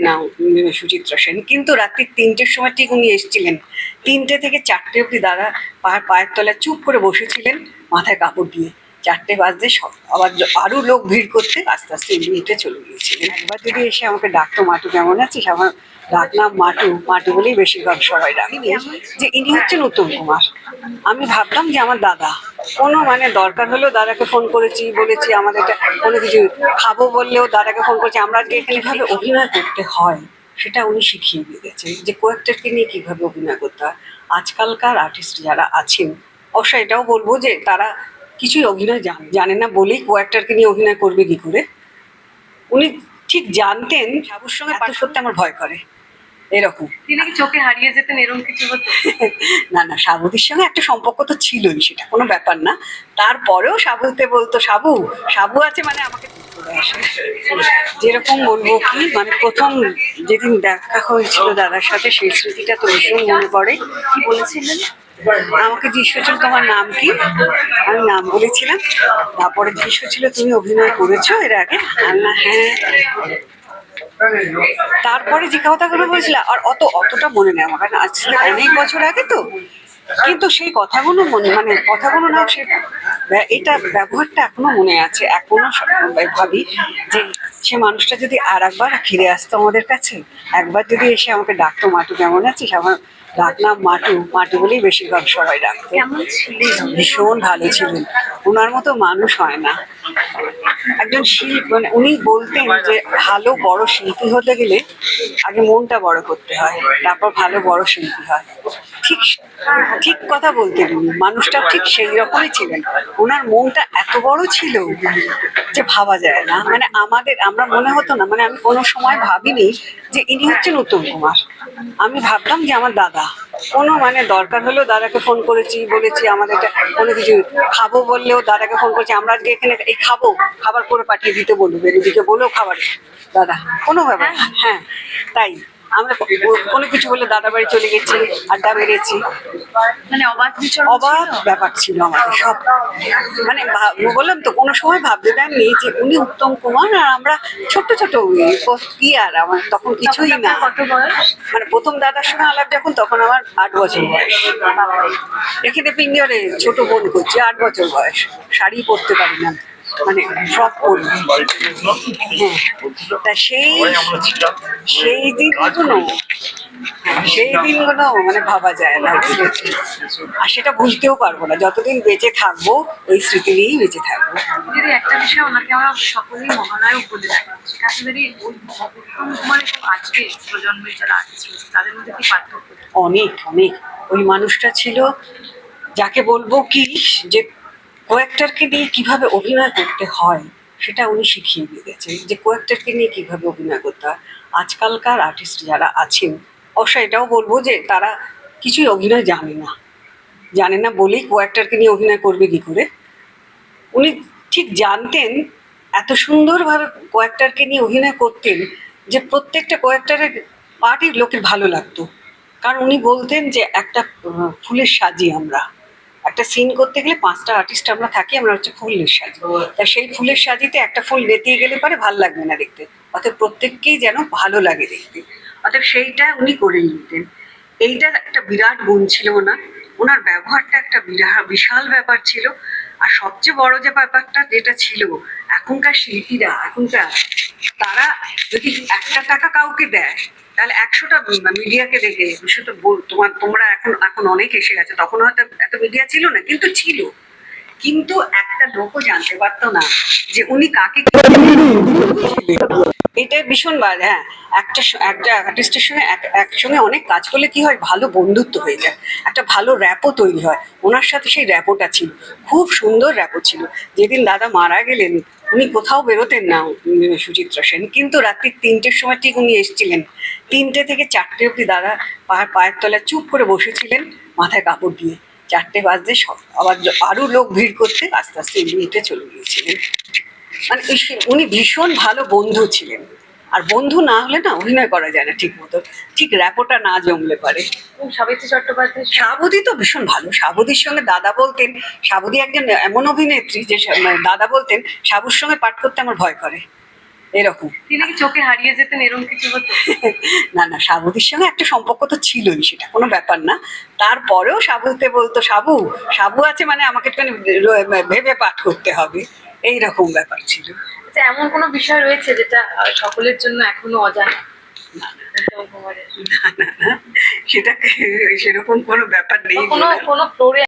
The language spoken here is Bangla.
না, সুচিত্রা সেন, কিন্তু রাত্রি ৩টের সময় ঠিক উনি এসেছিলেন। ৩টে থেকে ৪টে অব্দি দাদা পায়ের তলায় চুপ করে বসেছিলেন, মাথায় কাপড় দিয়ে। ৪টে বাজতে আবার আরো লোক ভিড় করতে আস্তে আস্তে উনি হেঁটে চলে গিয়েছিলেন। একবার যদি এসে আমাকে ডাকতো, মাটু কেমন আছিস, আমার ডাকনাম মাটু, মাটু বলেই বেশিরভাগ সবাই ডাকে। যে ইনি হচ্ছেন উত্তম কুমার। আমি ভাবলাম যে আমার দাদা, কোনো দরকার হলেও দাদাকে ফোন করেছি, বলেছি আমাদের কোনো কিছু খাবো বললেও দাদাকে ফোন করেছি। আমরা আজকে এখানে কিভাবে অভিনয় করতে হয় সেটা উনি শিখিয়ে দিয়ে গেছেন, যে কোয়েক্টারকে নিয়ে কিভাবে অভিনয় করতে হয়। আজকালকার আর্টিস্ট যারা আছেন, অবশ্য এটাও বলবো যে তারা কিছুই অভিনয় জানে না বলেই কোয়েক্টারকে নিয়ে অভিনয় করবে কি করে। উনি ঠিক জানতেন সাবুর সঙ্গে পাঠ করতে আমার ভয় করে, এরকম। তিনি কি চোখে হারিয়ে যেতেন, এরকম কিছু হতো? না না, সাবুদির সঙ্গে একটা সম্পর্ক তো ছিলই, সেটা কোনো ব্যাপার না। তারপরেও সাবুতে বলতো সাবু, সাবু আছে মানে আমাকে চলে আসে। যেরকম বলবো কি, প্রথম যেদিন দেখা হয়েছিল দাদার সাথে, সেই স্মৃতিটা তো ভীষণ মনে পড়ে। কি বলেছিলেন? আমাকে জিজ্ঞেস করছিল তোমার নাম কি, আমি নাম বলেছিলাম। তারপরে জিজ্ঞেস করছিল তুমি অভিনয় করেছো এর আগে, আমি না হ্যাঁ। তারপরে যে কথাগুলো বলছিল আর অতটা মনে নেই আমার, কারণ আজ থেকে অনেক বছর আগে তো। কিন্তু সেই কথাগুলো কথাগুলো না, সে এটা ব্যবহারটা এখনো মনে আছে। এখনো ভাবি যে সে মানুষটা যদি আর একবার ফিরে আসতো আমাদের কাছে, একবার যদি এসে আমাকে ডাকতো, মাটু কেমন আছিস, আমার ডাকনাম মাটু, মাটু বলেই বেশিরভাগ সবাই ডাকতো। ভীষণ ভালো ছিলেন, ওনার মতো মানুষ হয় না। একজন উনি বলতেন যে ভালো বড় শিল্পী হতে গেলে আগে মনটা বড় করতে হয়, তারপর ভালো বড় শিল্পী হয়। ঠিক ঠিক কথা বলতেন উনি, মানুষটা ঠিক সেই রকমই ছিলেন। ওনার মনটা এত বড় ছিল যে ভাবা যায় না। আমরা মনে হতো না, আমি কোনো সময় ভাবিনি যে ইনি হচ্ছেন উত্তম কুমার। আমি ভাবলাম যে আমার দাদা, কোনো দরকার হলেও দাদাকে ফোন করেছি, বলেছি আমাদের কোনো কিছু খাবো বললেও দাদাকে ফোন করেছি। আমরা আজকে এখানে এই খাবার করে পাঠিয়ে দিতে বলবো, বেরুদিকে বলেও খাবার দাদা, কোনো ব্যাপার। হ্যাঁ, তাই আমরা কোনো কিছু বলে দাদা বাড়ি চলে গেছি, আড্ডা মেরেছি। অবাক ব্যাপার ছিল আমাদের সব। বললাম তো, কোনো সময় ভাবতে দেননি যে উনি উত্তম কুমার আর আমরা ছোট ছোট কি। আর আমার তখন কিছুই না। কত বয়স? প্রথম দাদার সঙ্গে আলাপ যখন, তখন আমার 8 বছর বয়স। এখানে পিঞ্জরে ছোট বোন করছি, 8 বছর বয়স। শাড়ি পরতে পারি না, ফ্রক পরি। হ্যাঁ, তা সেই দিনগুলো ভাবা যায় না, আর সেটা বুঝতেও পারবো না। যতদিন বেঁচে থাকবো ওই স্মৃতি নিয়েই বেঁচে থাকবো। দিদি, একটা বিষয় ওনাকে আমরা সকলেই মহানায়ক বলে থাকি, সেটা আসলে ওই উত্তম কুমার এবং আজকে প্রজন্মের যারা আর্টিস্ট রয়েছে তাদের মধ্যে কি পার্থক্য? অনেক অনেক। ওই মানুষটা ছিল, যাকে বলবো কি, যে কোয়েক্টারকে নিয়ে কিভাবে অভিনয় করতে হয় সেটা উনি শিখিয়ে দিয়ে গেছেন, যে কোয়েক্টারকে নিয়ে কিভাবে অভিনয় করতে হয়। আজকালকার আর্টিস্ট যারা আছেন, অবশ্য এটাও বলবো যে তারা কিছুই অভিনয় জানে না বলেই কোয়েক্টারকে নিয়ে অভিনয় করবে কি করে। উনি ঠিক জানতেন, এত সুন্দরভাবে কোয়েক্টারকে নিয়ে অভিনয় করতেন যে প্রত্যেকটা কোয়েক্টারের পার্টির লোকের ভালো লাগতো। কারণ উনি বলতেন যে একটা ফুলের সাজি, আমরা একটা সিন করতে গেলে 5টা আর্টিস্ট আমরা থাকি, আমরা হচ্ছে ফুলের সাজি। তা সেই ফুলের সাজিতে একটা ফুল বেতিয়ে গেলে পরে ভালো লাগবে না দেখতে, অর্থাৎ প্রত্যেককেই যেন ভালো লাগে দেখতে। অর্থাৎ সেইটা উনি করে নিতেন। এইটা একটা বিরাট গুণ ছিল ওনার ব্যবহারটা একটা বিশাল ব্যাপার ছিল। আর সবচেয়ে বড় যে ব্যাপারটা যেটা ছিল, এখনকার শিল্পীরা, তারা যদি 1টা টাকা কাউকে দেয়, তাহলে 100টা মিডিয়াকে দেখে, বিশেষত তোমরা এখন অনেক এসে গেছে, তখন হয়তো এত মিডিয়া ছিল না, কিন্তু ছিল। কিন্তু একটা লোকও জানতে পারতো না যে উনি কাকে। এটা ভীষণ হ্যাঁ, একটা আর্টিস্টের সঙ্গে একসঙ্গে অনেক কাজ করলে কি হয়, ভালো বন্ধুত্ব হয়ে যায়, একটা ভালো র্যাপও তৈরি হয়। ওনার সাথে সেই র্যাপোটা ছিল, খুব সুন্দর র্যাপো ছিল। যেদিন দাদা মারা গেলেন, উনি কোথাও বেরোতেন না, সুচিত্রা সেন, কিন্তু রাত্রি 3টের সময় ঠিক উনি এসেছিলেন। 3টে থেকে 4টে অব্দি দাদা পায়ের তলায় চুপ করে বসেছিলেন, মাথায় কাপড় দিয়ে। 4টে বাজতে আবার আরো লোক ভিড় করতে আস্তে আস্তে উনি হেঁটে চলে গিয়েছিলেন। উনি ভীষণ ভালো বন্ধু ছিলেন। আর বন্ধু না হলে না অভিনয় করা যায় না ঠিক মতো, ঠিক র্যাপোটা না জমলে পারে। সাবিত্রী চট্টোপাধ্যায়, সাবুদি তো ভীষণ ভালো। সাবুদির সঙ্গে দাদা বলতেন, সাবুদি একজন এমন অভিনেত্রী যে দাদা বলতেন সাবুর সঙ্গে পাঠ করতে আমার ভয় করে, এরকম। তিনি কি চোখে হারিয়ে যেতেন এরকম কিছু হতো? না না, সাবুদির সঙ্গে একটা সম্পর্ক তো ছিলই, সেটা কোনো ব্যাপার না। তারপরেও সাবুতে বলতো সাবু, সাবু আছে মানে আমাকে একটুখানি ভেবে পাঠ করতে হবে, এইরকম ব্যাপার ছিল। আচ্ছা, এমন কোনো বিষয় রয়েছে যেটা সকলের জন্য এখনো অজানা উত্তম কুমারের? না না না, সেটা সেরকম কোনো ব্যাপার নেই কোনো বলে। কোনো ফ্লোরে